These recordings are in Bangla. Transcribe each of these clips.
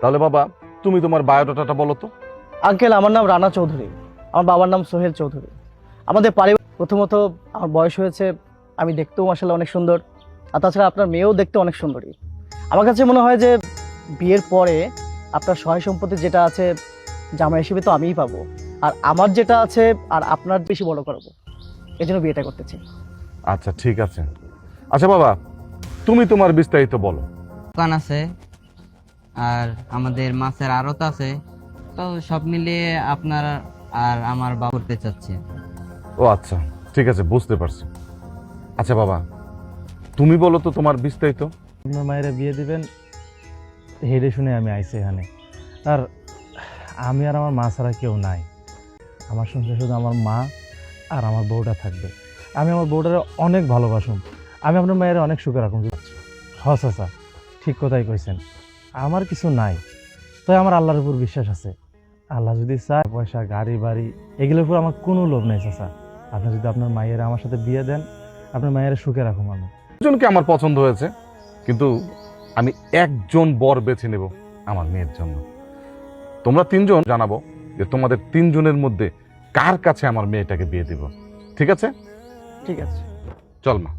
তাহলে বাবা তুমি তোমার বায়োডাটাটা বলো তো। আঙ্কেল, আমার নাম রানা চৌধুরী, আমার বাবার নাম সোহেল চৌধুরী। আমাদের প্রথমত আমার বয়স হয়েছে, আমি দেখতেও মাশাআল্লাহ অনেক সুন্দর, আর তাছাড়া আপনার মেয়েও দেখতে অনেক সুন্দরী। আমার কাছে মনে হয় যে বিয়ের পরে আপনার সহায় সম্পত্তি যেটা আছে জামাই হিসেবে তো আমিই পাবো, আর আমার যেটা আছে আর আপনার বেশি বড় করবো, এই জন্য বিয়েটা করতেছি। আচ্ছা ঠিক আছে। আচ্ছা বাবা, তুমি তোমার বিস্তারিত বলো। দোকান আছে আর আমাদের মাছের আড়ত আছে, তো সব মিলিয়ে আপনার আর আমার বাবা করতে চাচ্ছে। ও আচ্ছা ঠিক আছে, বুঝতে পারছি। আচ্ছা বাবা, তুমি বলো তো তোমার বিস্তারিত। আপনার মায়েরা বিয়ে দিবেন হেডে শুনে আমি আইছি এখানে। আর আমি আর আমার মা ছাড়া কেউ নাই। আমার সংসারে শুধু আমার মা আর আমার বউটা থাকবে। আমি আমার বউটারে অনেক ভালোবাসুম। আমি আপনার মায়ের অনেক সুখে রাখুন। হস চাচা, ঠিক কথাই কইছেন। আমার কিছু নাই, তাই আমার আল্লাহর উপর বিশ্বাস আছে। আল্লাহ যদি চায়, পয়সা, গাড়ি, বাড়ি এগুলোর উপর আমার কোনো লোভ নেই চাচা। আপনি যদি আপনার মায়ের আমার সাথে বিয়ে দেন, আপনার মায়ের সুখে রাখুন। আমি দুজনকে আমার পছন্দ হয়েছে, কিন্তু আমি একজন বর বেছে নেব আমার মেয়ের জন্য। তোমরা তিনজন জানাবো যে তোমাদের তিনজনের মধ্যে কার কাছে আমার মেয়েটাকে বিয়ে দিব। ঠিক আছে? ঠিক আছে, চল মা।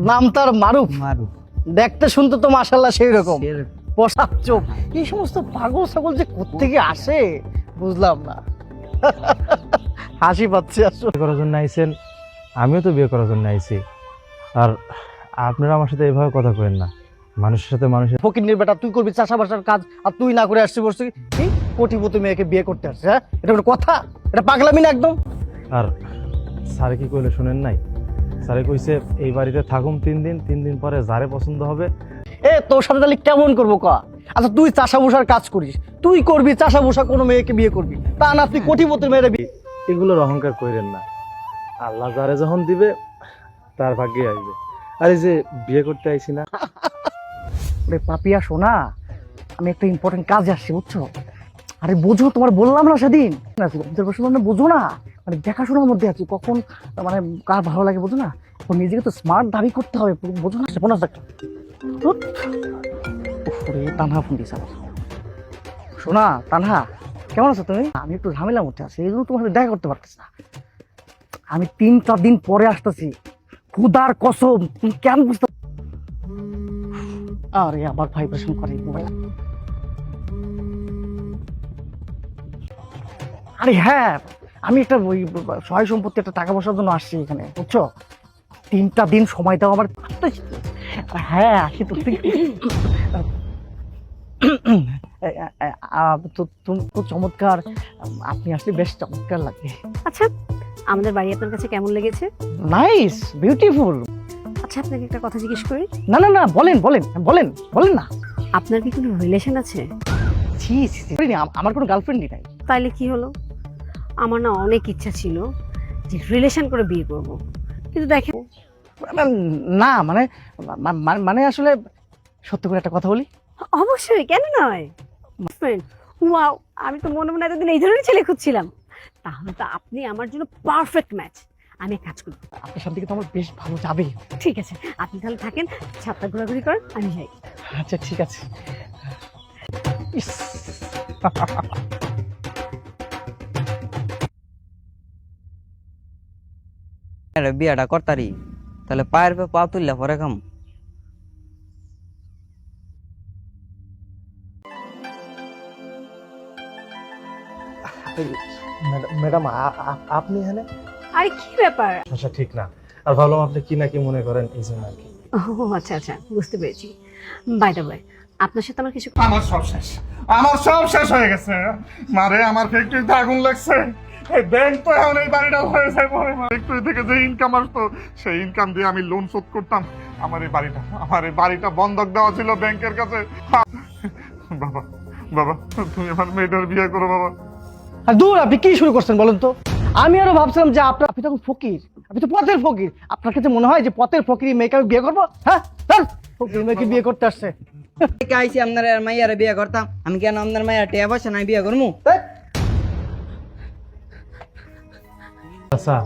নাম তার মারুফ, মারুফ। দেখতে শুনতে তো মাশাআল্লাহ সেই রকম, সেরকম। পোশাক চোখ, এই সমস্ত পাগল ছাগল যে কোত্থেকে আসে বুঝলাম না। হাসি পাচ্ছে আসলে। বিয়ে করার জন্য আইছেন, আমিও তো বিয়ে করার জন্য আইছি। আর আপনারা আমার সাথে এভাবে কথা কইেন না। মানুষের সাথে মানুষের ফকিন্নির বেটা, তুই করবি চাষাবাসার কাজ আর তুই না করে আসছি বসছি কি কোটিপতি মেয়েকে বিয়ে করতে আসছে? হ্যাঁ, এটা কোনো কথা? এটা পাগলামি না একদম। আর স্যারে কি কইলে শুনেন নাই? স্যারে কইছে এই বাড়িতে থাকুম 3 দিন, 3 দিন পরে যারে পছন্দ হবে। তোর সাথে তাহলে কেমন করবো ক? আচ্ছা, তুই চাষাবুসার কাজ করিস, তুই করবি চাষাবুসা কোনো মেয়েকে বিয়ে করবি, তা না তুই কোটিপতির মেয়েরে বিয়ে। এগুলোর অহংকার কইরেন না। আল্লাহ যারে যখন দিবে তার ভাগ্যে আসবে। আর এই যে বিয়ে করতে আইছি না, পাপিয়া শোনা, আমি একটা ইম্পর্টেন্ট কাজে আসছি বুঝছো? আরে বোঝো, তোমার বললাম না সেদিন, বোঝো না, মানে দেখাশোনার মধ্যে আছি, কখন মানে কার ভালো লাগে বোঝো না। নিজেকে তো স্মার্ট দাবি করতে হবে, বোঝো না? তানহা ফোন দিয়েছে আবার। শোনা তানহা, কেমন আছো তুমি? আমি একটু ঝামেলার মধ্যে আছি, এই জন্য তোমার সাথে দেখা করতে পারতেছি না। আমি 3-4 দিন পরে আসতেছি, খুদার কসম, তুমি কেন বুঝতে? আরে আবার ভাইব্রেশন করে মোবাইল। আরে হ্যাঁ, আমি একটা ওই সহায় সম্পত্তি, একটা টাকা পয়সার জন্য আসছি এখানে বুঝছো। 3টা দিন সময় দাও আমার। হ্যাঁ আসি তো। তুমি খুব চমৎকার, আপনি আসলে বেশ চমৎকার লাগে। আচ্ছা, আমাদের বাড়ি আপনার কাছে কেমন লেগেছে? Nice, beautiful. আচ্ছা, আপনাকে একটা কথা জিজ্ঞেস করি। না না না, বলেন বলেন বলেন বলেন না। আপনার কি কোনো রিলেশন আছে? ছি ছি ছি, আমার কোনো গার্লফ্রেন্ডই নাই। তাইলে কি হলো? আমার না অনেক ইচ্ছা ছিল যে রিলেশন করে বিয়ে করব, কিন্তু দেখেন। না মানে মানে আসলে সত্য করে একটা কথা বলি। অবশ্যই, কেন নয়? ওয়াও, আমি তো মনে মনে এতদিন এই ধরনের ছেলে খুঁজছিলাম। তাহলে তো আপনি আমার জন্য পারফেক্ট ম্যাচ। আমি এক কাজ করি, আপনার সাথে কিন্তু আমার বেশ ভালো যাবে। ঠিক আছে, আপনি তাহলে থাকেন, ছাদটা ঘোরাঘুরি করেন, আমি যাই। আচ্ছা ঠিক আছে। ইস, বিয়াটা করতারি, তাহলে পায়ের পে পা তুললে পরে কাম। ম্যাডাম আপনি এখানে? আরে কি ব্যাপার? আচ্ছা ঠিক না, আর ভাবলাম আপনি কি না কি মনে করেন, এই জন্য আর কি। ও আচ্ছা আচ্ছা, বুঝতে পেরেছি। বাই দ্য ওয়ে, আপনার সাথে আমার কিছু আমার সব শেষ, আমার সব শেষ হয়ে গেছে। মারে, আমার ফ্যাক্টরিতে আগুন লাগছে। এই ব্যাংক তো এখন এই বাড়িটা হয়ে যায়। ফ্যাক্টরি থেকে যে ইনকাম আসতো, সেই ইনকাম দিয়ে আমি লোন শোধ করতাম। আমার এই বাড়িটা বন্ধক দেওয়া ছিল ব্যাংকের কাছে। বাবা, বাবা, তুমি আমার মেয়েটার বিয়ে করো বাবা। আর দূর, আপনি কি শুরু করছেন বলেন তো? আমি আরো ভাবছিলাম যে আপনি তখন ফকির, আপনি তো পথের ফকির। আপনার কাছে মনে হয় যে পথের ফকির মেয়েকে আমি বিয়ে করবো? হ্যাঁ, ফকির মেয়েকে বিয়ে করতে আসছে। আইসি আপনার মাইয়ারে বিয়ে করতাম, আমি কেন আপনার মাইয়া টেয়া বসে নাই বিয়ে করবো? আচ্ছা,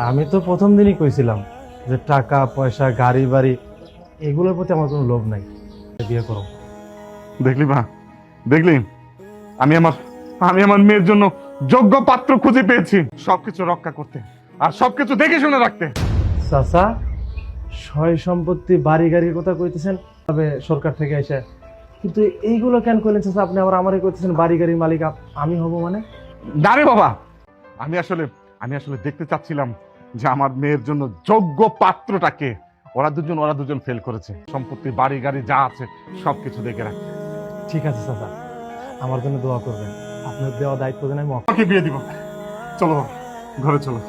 আমি তো প্রথম দিনই কইছিলাম যে টাকা পয়সা, গাড়ি বাড়ি এগুলোর প্রতি আমার কোনো লোভ নাই। বিয়ে করো। দেখলি মা, দেখলি আমি আমার মেয়ের জন্য যোগ্য পাত্র খুঁজে পেয়েছি, সবকিছু রক্ষা করতে আর সবকিছু দেখে শুনে রাখতে। চাচা, সয় সম্পত্তি বাড়ি গাড়ির কথা কইতেছেন তবে সরকার থেকে এসে, কিন্তু এইগুলো কেন কইলেন চাচা? আপনি আবার আমারই কইতেছেন বাড়ি গাড়ির মালিক আমি হব মানে? না রে বাবা, আমি আসলে দেখতে চাচ্ছিলাম যে আমার মেয়ের জন্য যোগ্য পাত্রটাকে। ওরা দুজন ফেল করেছে, সম্পত্তি বাড়ি গাড়ি যা আছে সবকিছু দেখে রাখতে। ঠিক আছে চাচা, আমার জন্য দোয়া করবেন। আপনার দেওয়া দায়িত্ব দেন আমি বিয়ে দিব। চলো ঘরে চলো।